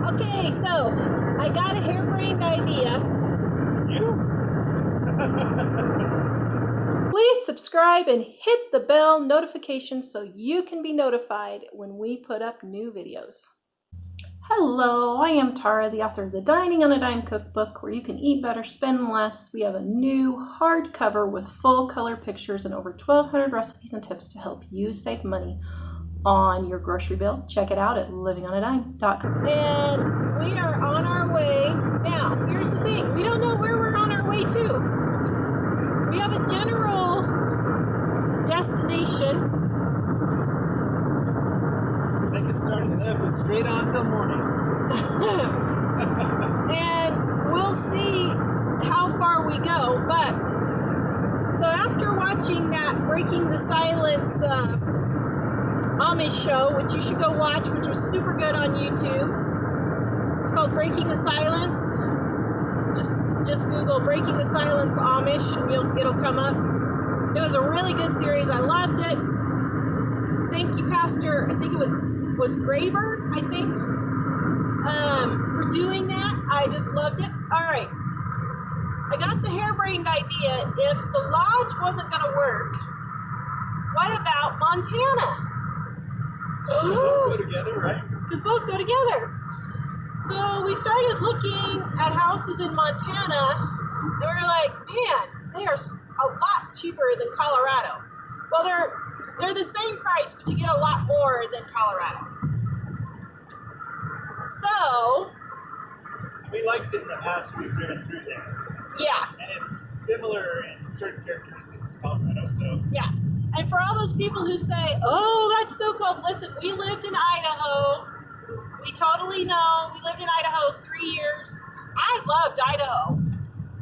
Okay, so I got a harebrained idea. You? Please subscribe and hit the bell notification so you can be notified when we put up new videos. Hello, I am Tara, the author of the Dining on a Dime cookbook, where you can eat better, spend less. We have a new hardcover with full color pictures and over 1,200 recipes and tips to help you save money on your grocery bill. Check it out at livingonadime.com. And we are on our way. Now, here's the thing. We don't know where we're on our way to. We have a general destination. Second starting left and straight on till morning. And we'll see how far we go. But so after watching that Breaking the Silence Amish show, which you should go watch, which was super good on YouTube. It's called Breaking the Silence. Just Google Breaking the Silence Amish and it'll come up. It was a really good series. I loved it. Thank you, Pastor. I think it was Graber, I think, for doing that. I just loved it. All right. I got the harebrained idea. If the lodge wasn't going to work, what about Montana? Those go together, right? Because those go together. So we started looking at houses in Montana, and we were like, man, they are a lot cheaper than Colorado. Well, they're the same price, but you get a lot more than Colorado. So We liked it in the past. We've driven through there, yeah, and it's similar in certain characteristics to Colorado. So yeah. And for all those people who say, oh, that's so cold, listen, we lived in Idaho. We totally know. We lived in Idaho 3 years. I loved Idaho.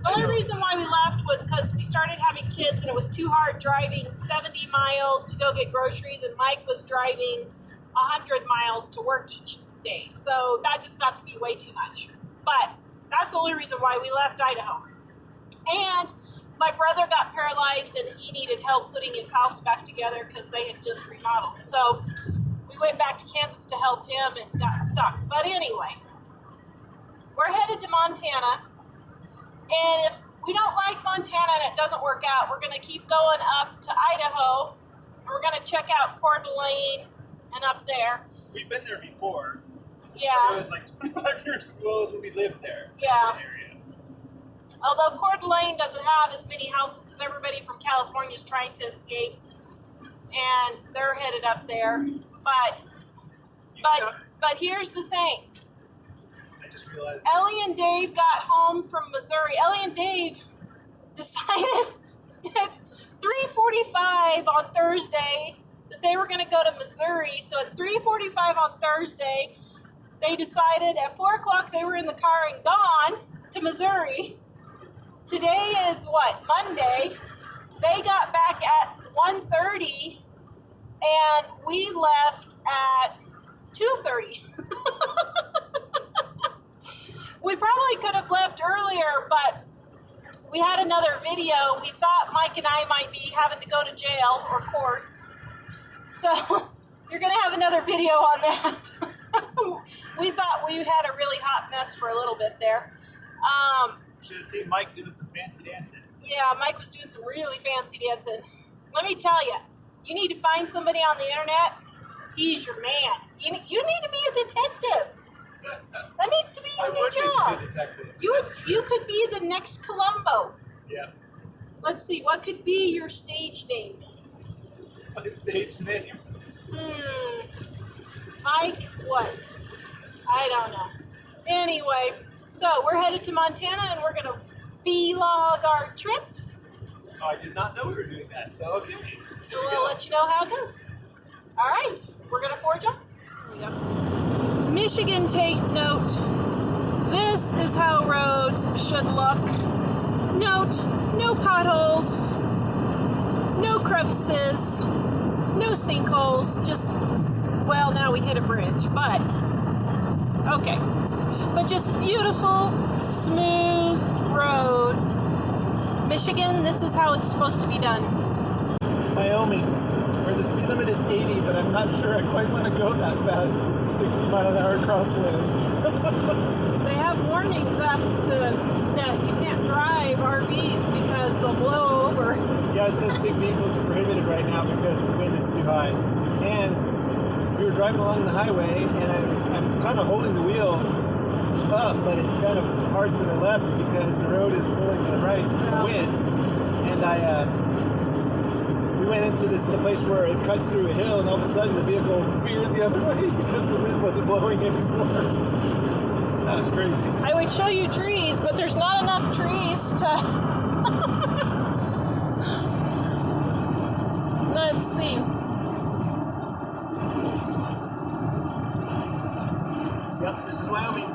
The only reason why we left was because we started having kids and it was too hard driving 70 miles to go get groceries, and Mike was driving 100 miles to work each day. So that just got to be way too much. But that's the only reason why we left Idaho. And my brother got paralyzed and he needed help putting his house back together because they had just remodeled. So we went back to Kansas to help him and got stuck. But anyway, we're headed to Montana. And if we don't like Montana and it doesn't work out, we're going to keep going up to Idaho. And we're going to check out Coeur d'Alene and up there. we've been there before. It Yeah. was like 25 years ago when we lived there. Yeah. In that area. Although Coeur d'Alene doesn't have as many houses because everybody from California is trying to escape. And they're headed up there. But here's the thing. I just realized. Ellie and Dave got home from Missouri. Ellie and Dave decided at 3:45 on Thursday that they were going to go to Missouri. So at 3:45 on Thursday, they decided at 4 o'clock they were in the car and gone to Missouri. Today is what? Monday. They got back at 1:30 and we left at 2:30. We probably could have left earlier, but we had another video. We thought Mike and I might be having to go to jail or court. So you're going to have another video on that. We thought we had a really hot mess for a little bit there. You should have seen Mike doing some fancy dancing. Yeah, Mike was doing some really fancy dancing. Let me tell you, you need to find somebody on the internet. He's your man. You need to be a detective. That needs to be your new job. I would be a detective. You could be the next Columbo. Yeah. Let's see, what could be your stage name? My stage name. Mike what? I don't know. Anyway, so we're headed to Montana and we're going to vlog our trip. Oh, I did not know we were doing that. So okay. There we We'll go. let you know how it goes. All right, we're going to forge on. Here we go. Michigan, take note. This is how roads should look. Note, no potholes, no crevices, no sinkholes, just, well, now we hit a bridge, but, okay. But just beautiful, smooth road. Michigan, this is how it's supposed to be done. Wyoming. We're where the speed limit is 80, but I'm not sure I quite want to go that fast. 60-mile-an-hour crosswinds. They have warnings up to that you can't drive RVs because they'll blow over. Yeah, it says big vehicles are prohibited right now because the wind is too high. And we were driving along the highway, and I'm kind of holding the wheel up, but it's kind of hard to the left because the road is pulling to the right wind. And we went into this place where it cuts through a hill, and all of a sudden the vehicle veered the other way because the wind wasn't blowing anymore. That was crazy. I would show you trees, but there's not enough trees to... Let's see. Yep, this is Wyoming.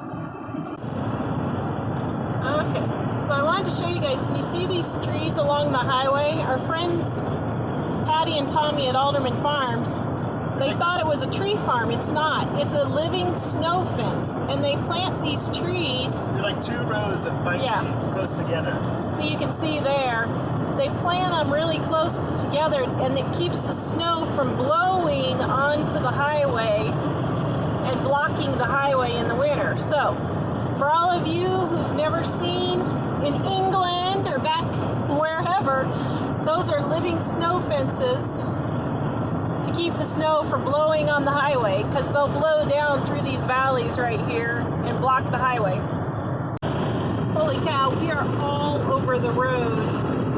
Okay, so I wanted to show you guys, can you see these trees along the highway? Our friends Patty and Tommy at Alderman Farms, they thought it was a tree farm. It's not. It's a living snow fence, and they plant these trees. They're like 2 rows of pine trees close together. So you can see there, they plant them really close together, and it keeps the snow from blowing onto the highway and blocking the highway in the winter. So, for all of you who've never seen in England or back wherever, those are living snow fences to keep the snow from blowing on the highway, because they'll blow down through these valleys right here and block the highway. Holy cow, we are all over the road.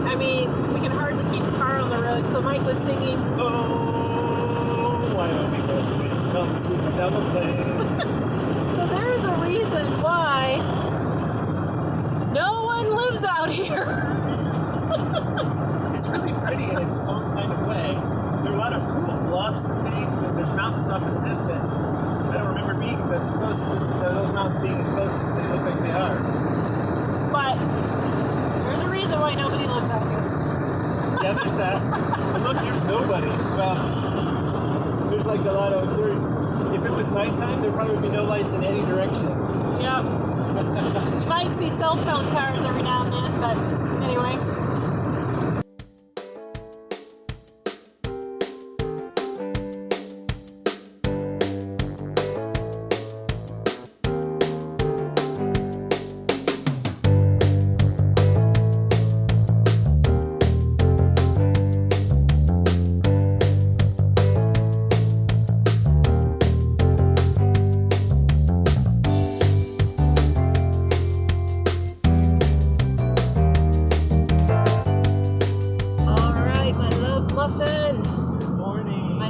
I mean, we can hardly keep the car on the road, so Mike was singing, "Oh, why don't we go to it? Come swooping down the plane." So there's a reason why no one lives out here. It's really pretty in its own kind of way. There are a lot of cool bluffs and things, and there's mountains off in the distance. I don't remember being as close to those mountains being as close as they look like they are. But there's a reason why nobody lives out here. Yeah, there's that. And look, there's nobody. Well, there's like a lot of... If it was nighttime, there'd probably be no lights in any direction. Yep. You might see cell phone towers every now and then, but anyway.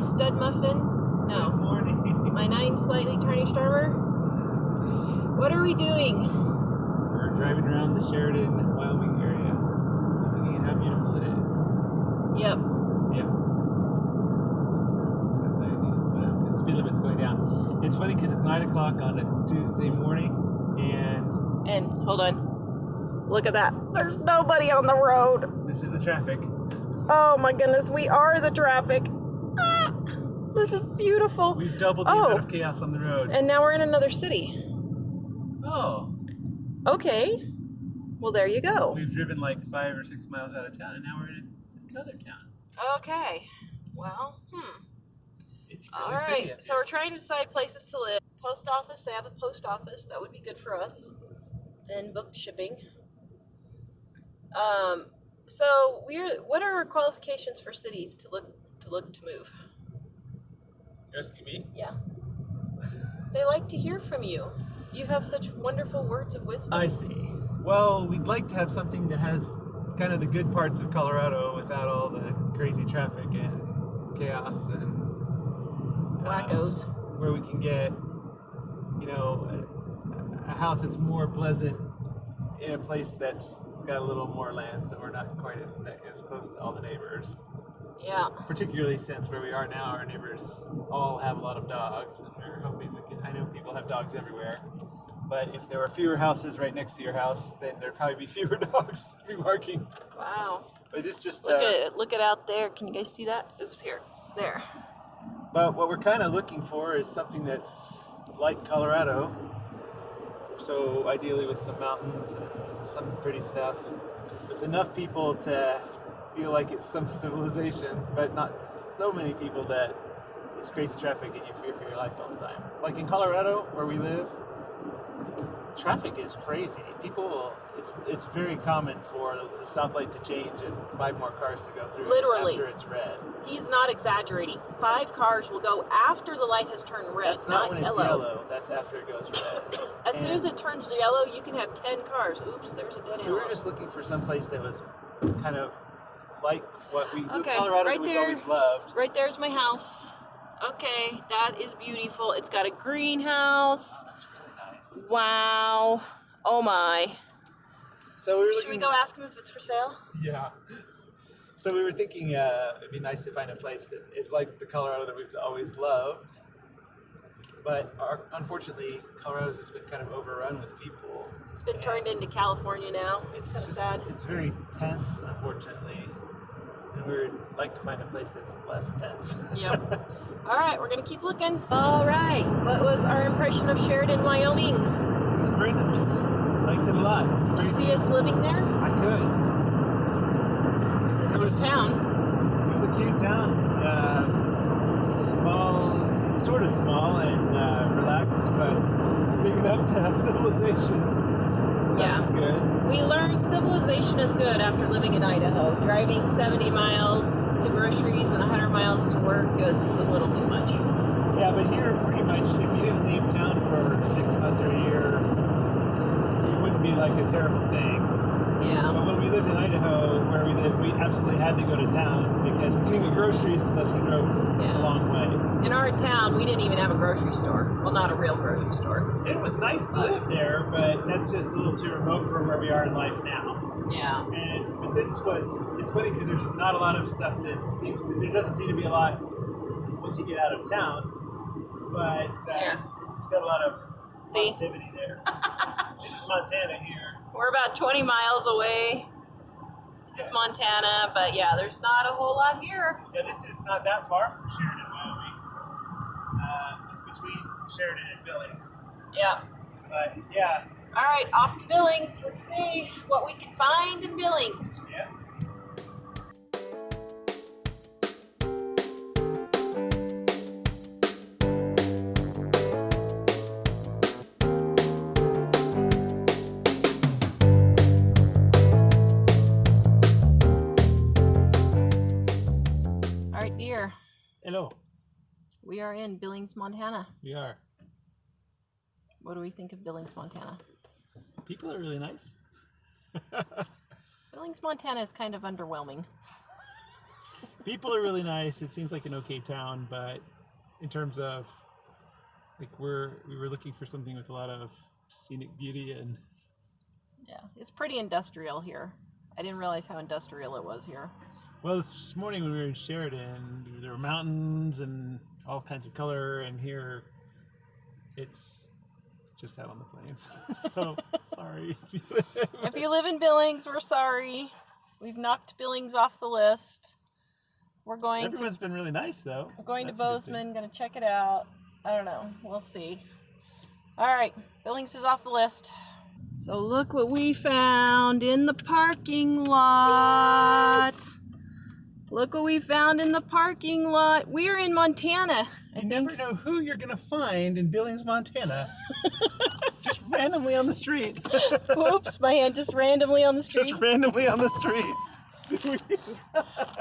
Stud muffin? No. Good morning. My 9 slightly tarnished armor. What are we doing? We're driving around the Sheridan, Wyoming area, looking at how beautiful it is. Yep. Yep. The speed limit's going down. It's funny because it's 9 o'clock on a Tuesday morning, and hold on. Look at that. There's nobody on the road. This is the traffic. Oh my goodness, we are the traffic. This is beautiful. We've doubled the amount of chaos on the road. And now we're in another city. Oh. Okay. Well, there you go. We've driven like 5 or 6 miles out of town, and now we're in another town. Okay. Well, It's really all right. So we're trying to decide places to live. Post office. They have a post office. That would be good for us. And book shipping. So what are our qualifications for cities to look to move? You're asking me? Yeah. They like to hear from you. You have such wonderful words of wisdom. I see. Well, we'd like to have something that has kind of the good parts of Colorado without all the crazy traffic and chaos and wackos. Where we can get, a house that's more pleasant in a place that's got a little more land, so we're not quite as close to all the neighbors. Yeah. Particularly since where we are now, our neighbors all have a lot of dogs, and we're hoping I know people have dogs everywhere, but if there were fewer houses right next to your house, then there'd probably be fewer dogs to be barking. Wow. But it's just... Look at out there. Can you guys see that? Oops, here. There. But what we're kind of looking for is something that's like Colorado, so ideally with some mountains and some pretty stuff, with enough people to feel like it's some civilization, but not so many people that it's crazy traffic and you fear for your life all the time. Like in Colorado, where we live, traffic is crazy. People, it's very common for the stoplight to change and 5 more cars to go through Literally. after it's red. He's not exaggerating. 5 cars will go after the light has turned red, That's not when it's yellow. yellow. That's after it goes red. As soon as it turns yellow, you can have 10 cars. Oops, there's a dead So we end. were just looking for some place that was kind of like what we Okay, Colorado right we've there. always loved. Right there's my house. Okay, that is beautiful. It's got a greenhouse. That's really nice. Wow. Oh my. So we were Should we looking. go ask him if it's for sale? Yeah. So we were thinking it'd be nice to find a place that is like the Colorado that we've always loved. But unfortunately, Colorado's just been kind of overrun with people. It's been turned into California now. It's kind of sad. It's very tense, unfortunately. And we would like to find a place that's less tense. Yep. All right, we're going to keep looking. All right. What was our impression of Sheridan, Wyoming? It was very nice. Liked it a lot. Did you see us living there? I could. Cute town. It was a cute town. Small, sort of small and relaxed, but big enough to have civilization. So that was good. We learned civilization is good after living in Idaho. Driving 70 miles to groceries and 100 miles to work is a little too much. Yeah, but here, pretty much, if you didn't leave town for 6 months or a year, it wouldn't be like a terrible thing. Yeah. But when we lived in Idaho, where we lived, we absolutely had to go to town because we couldn't get groceries unless we drove a long way. In our town, we didn't even have a grocery store. Well, not a real grocery store. It was nice to live there, but that's just a little too remote from where we are in life now. Yeah. But it's funny because there's not a lot of stuff there doesn't seem to be a lot once you get out of town, but it's got a lot of positivity there. This is Montana here. We're about 20 miles away. This is Montana, but yeah, there's not a whole lot here. Yeah, this is not that far from Sheridan, Wyoming. It's between Sheridan and Billings. Yeah. But yeah. All right, off to Billings. Let's see what we can find in Billings. Yeah. All right, dear. Hello. We are in Billings, Montana. We are. What do we think of Billings, Montana? People are really nice. Billings, Montana is kind of underwhelming. People are really nice. It seems like an okay town, but in terms of like we were looking for something with a lot of scenic beauty and Yeah, it's pretty industrial here. I didn't realize how industrial it was here. well, this morning when we were in Sheridan, there were mountains and all kinds of color, and here it's just out on the plains. So sorry. If you live in Billings, we're sorry. We've knocked Billings off the list. We're going Everyone's been really nice though. to going That's to a good thing. Bozeman, going to check it out. I don't know. We'll see. All right, Billings is off the list. So look what we found in the parking lot. Look what we found in the parking lot. We are in Montana. I You never know who you're gonna find in Billings, Montana. Just randomly on the street. Whoops, my hand just randomly on the street. Just randomly on the street.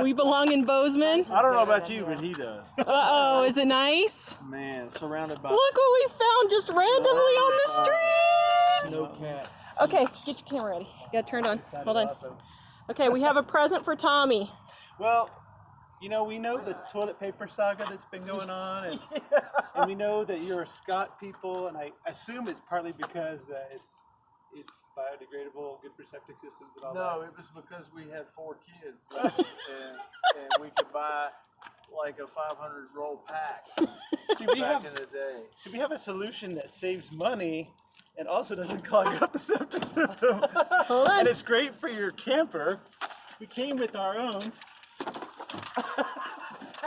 We belong in Bozeman. I don't know about you, but he does. Uh-oh, is it nice? Man, surrounded by Look what we found just randomly on the street. no cat. Okay, get your camera ready. You got it turned on. Hold on. Okay, we have a present for Tommy. Well, you know, we know the toilet paper saga that's been going on, and we know that you're a Scott people, and I assume it's partly because it's biodegradable, good for septic systems and all No, that. it was because we had 4 kids, and we could buy like a 500 roll pack See, we back have in the day. we have a solution that saves money and also doesn't clog up the septic system. Hold on. And it's great for your camper. We came with our own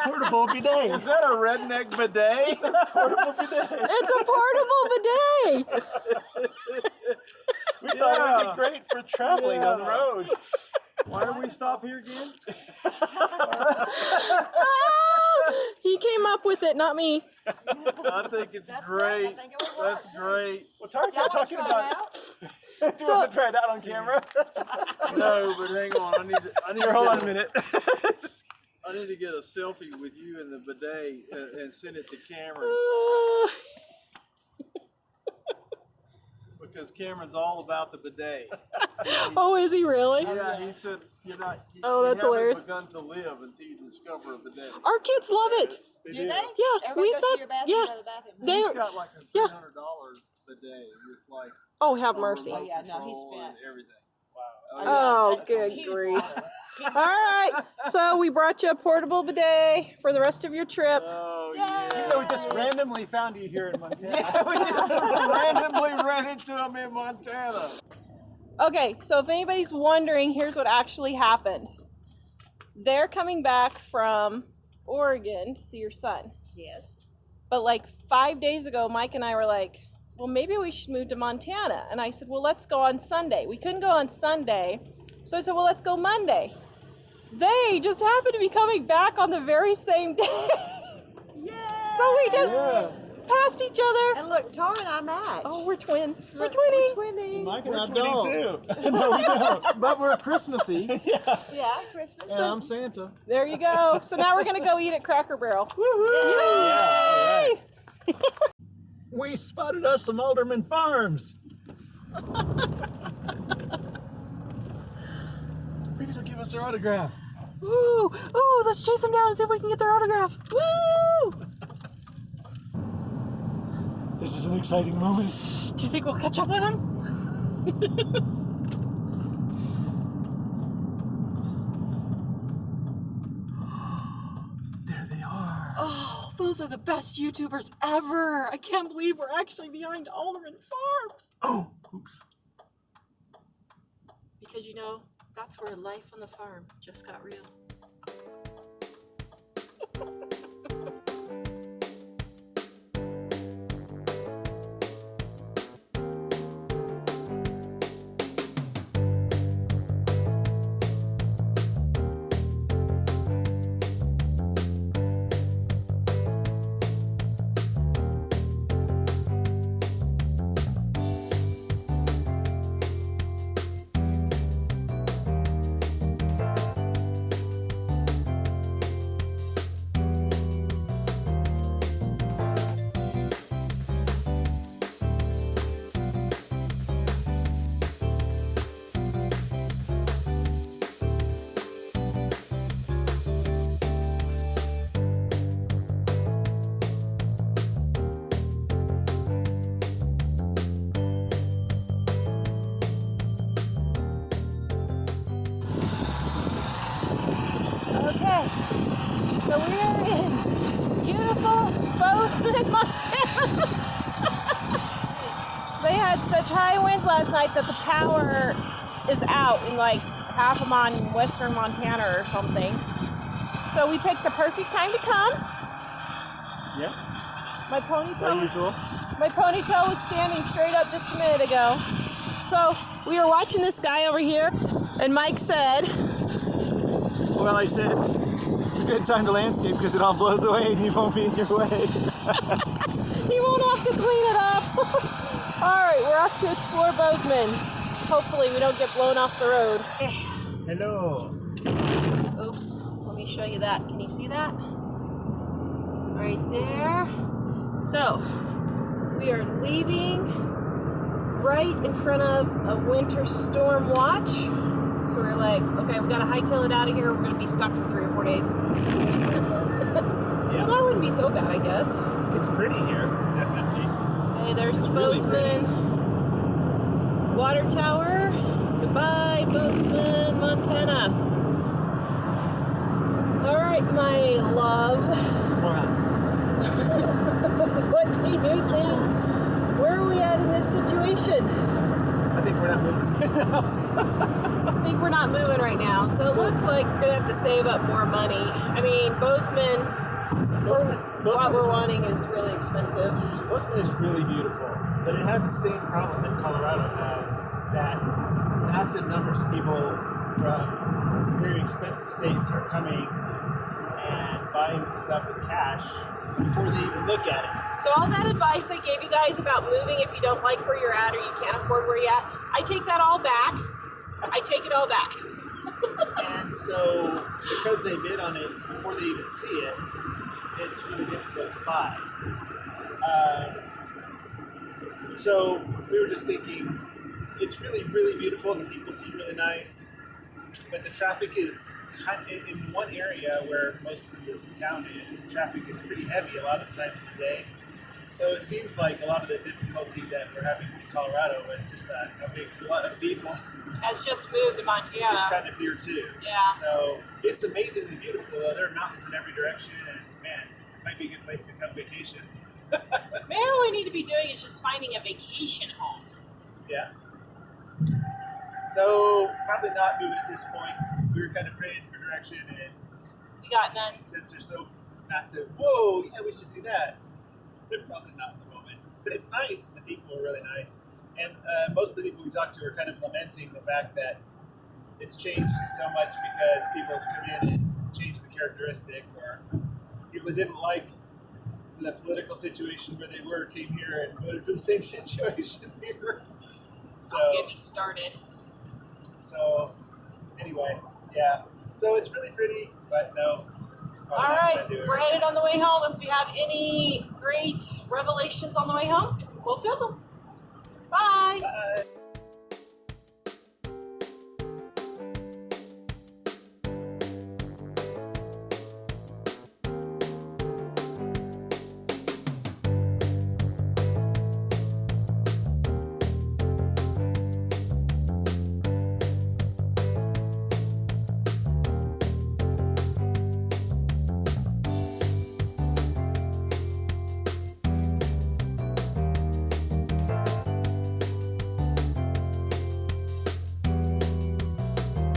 portable bidet. Is that a redneck bidet? Portable bidet. It's a portable bidet. We thought it would be great for traveling on the road. Why did we stop here again? He came up with it, not me. I think it's That's great. right. I think it would That's work. great. Well, Tarek, Y'all you're talking wanna try it about. out? Do you want to try it out on camera? No, but hang on. I need Here, to hold get on a minute. I need to get a selfie with you in the bidet and send it to Cameron because Cameron's all about the bidet. Oh, is he really? Yeah, he said you're not. Oh, that's you haven't hilarious. begun to live until you discover a bidet. Our kids love it. Do they? Yeah, Everybody we goes thought. to your bathroom, Yeah. go to the bathroom. They- He's They're- got like a yeah. $300 bidet with like Oh, have mercy. remote Oh, yeah, no, he control spent. and everything. Wow. Oh, That's good heated grief. water. All right. So we brought you a portable bidet for the rest of your trip. Oh Yay! yeah. So we just randomly found you here in Montana. We just randomly ran into him in Montana. Okay, so if anybody's wondering, here's what actually happened. They're coming back from Oregon to see your son. Yes. But like 5 days ago, Mike and I were like, well, maybe we should move to Montana. And I said, well, let's go on Sunday. We couldn't go on Sunday. So I said, well, let's go Monday. They just happened to be coming back on the very same day. Yay! So we just Yeah. passed each other. And look, Tar and I match. Oh, we're twin. We're Look, twinning. We're twinning. Mike and We're I twinning don't. too. No, we don't. But we're Christmassy. Yeah, Christmas. And I'm Santa. There you go. So now we're going to go eat at Cracker Barrel. Yeah, Yay! We spotted us some Alderman Farms. Maybe they'll give us their autograph. Ooh, ooh, let's chase them down and see if we can get their autograph. Woo! This is an exciting moment. Do you think we'll catch up with them? There they are. Oh, those are the best YouTubers ever. I can't believe we're actually behind Alderman Farms. Oh, oops. Because you know, that's where life on the farm just got real. Okay, so we're in beautiful Bozeman, Montana. They had such high winds last night that the power is out in like half a mile in western Montana or something. So we picked the perfect time to come. Yeah. My As ponytail usual. my ponytail was standing straight up just a minute ago. So we were watching this guy over here, and Mike said, Well, I said it's a good time to landscape because it all blows away and you won't be in your way. he won't have to clean it up. All right, we're off to explore Bozeman. Hopefully we don't get blown off the road. Hello. Oops, let me show you that. Can you see that? Right there. So, we are leaving right in front of a winter storm watch. So we're like, okay, we gotta hightail it out of here. We're gonna be stuck for 3 or 4 days. Well, that wouldn't be so bad, I guess. It's pretty here, definitely. Hey, there's the really Bozeman Water Tower. Goodbye, Bozeman, Montana. All right, my love. What do you think? Where are we at in this situation? I think we're not moving. I think we're not moving right now, so it looks like we're gonna have to save up more money. I mean, Bozeman, for what we're wanting, is really expensive. Bozeman is really beautiful, but it has the same problem that Colorado has, that massive numbers of people from very expensive states are coming and buying stuff with cash before they even look at it. So all that advice I gave you guys about moving if you don't like where you're at or you can't afford where you're at, I take that all back. I take it all back. And so, because they bid on it before they even see it, it's really difficult to buy. So we were just thinking, it's really, really beautiful. The people seem really nice, but the traffic is kind of in one area where most of this town is. The traffic is pretty heavy a lot of the time in the day. So it seems like a lot of the difficulty that we're having in Colorado with just a big glut of people Has just moved to is Montana. kind of here too. Yeah. So it's amazingly beautiful. There are mountains in every direction, and man, it might be a good place to come vacation. Maybe all we need to be doing is just finding a vacation home. Yeah. So probably not moving at this point. We were kind of praying for direction, and You got none. since they're so massive, whoa, yeah, we should do that. They're probably not at the moment, but it's nice. The people are really nice, and most of the people we talked to are kind of lamenting the fact that it's changed so much because people have come in and changed the characteristic, or people that didn't like the political situation where they were came here and voted for the same situation here. So. Don't get me started. So, anyway, yeah. So it's really pretty, but no. All right, we're headed on the way home. If we have any great revelations on the way home, we'll film them. Bye. Bye.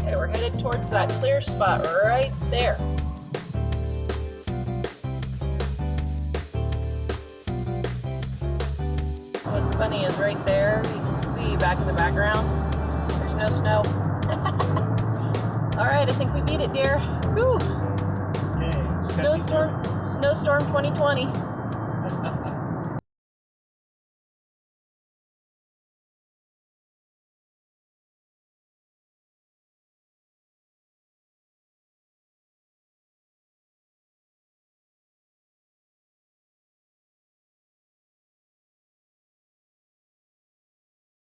Okay, we're headed towards that clear spot right there. What's funny is right there, you can see back in the background, there's no snow. All right, I think we beat it, dear. Whew. Okay. Snowstorm 2020.